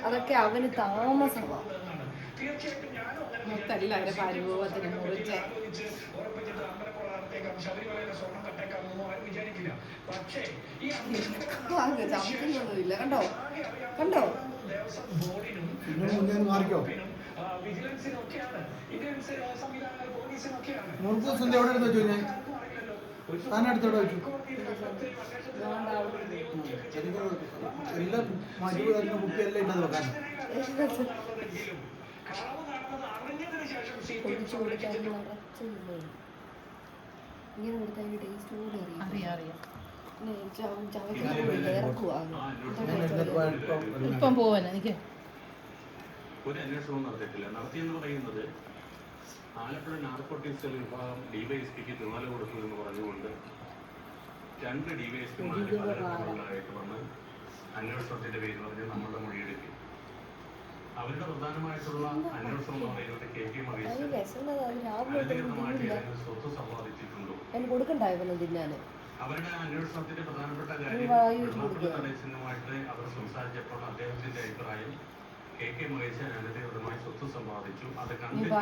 അതൊക്കെ അവന് താമസമാണ്. മൊത്തല്ല അവരെ പരിഭവത്തിന് മുറിച്ച് ചമക്കുന്നൊന്നുമില്ല. കണ്ടോ കണ്ടോ മാറിക്കോ മുറുക്കൂസിന്റെ എവിടെ എടുത്ത് വെച്ചു ഞാൻ താൻ അടുത്തോടെ വെച്ചു എല്ലാം മാറ്റി ബുക്ക് എല്ലാം ഇട്ടത് വെക്കാൻ ഒഴിച്ചു കൊടുക്കാൻ ഇങ്ങനെ കൊടുത്താൽ അതിന്റെ ടേസ്റ്റ് കൂടി അറിയാം. ഇപ്പം പോവാൻ എനിക്ക് ഒരു അന്വേഷണവും നടത്തിയിട്ടില്ല. നടത്തിയെന്ന് പറയുന്നത് ആലപ്പുഴ നാർക്കോട്ടിക്സ് വിഭാഗം ഡിവൈഎസ്പിക്ക് ചുമതല കൊടുത്തു എന്ന് പറഞ്ഞുകൊണ്ട് 2 ഡിവൈഎസ്പിമാരായിട്ട് വന്ന് അന്വേഷണത്തിന്റെ പേര് പറഞ്ഞ് നമ്മളുടെ മൊഴിയെടുക്കും. അവരുടെ പ്രധാനമായിട്ടുള്ള അന്വേഷണം എന്ന് പറയുന്നത് KK മഹേശൻ അനധികൃതമായിട്ട് സ്വത്ത് സമ്പാദിച്ചിട്ടുണ്ടോ, അവരുടെ അന്വേഷണത്തിന്റെ പ്രധാനപ്പെട്ട കാര്യം നടേശനുമായിട്ട് അവർ സംസാരിച്ചപ്പോൾ അദ്ദേഹത്തിന്റെ അഭിപ്രായം KK മഹേശൻ അനധികൃതമായി സ്വത്ത് സമ്പാദിച്ചു. അത് കണ്ടെത്തി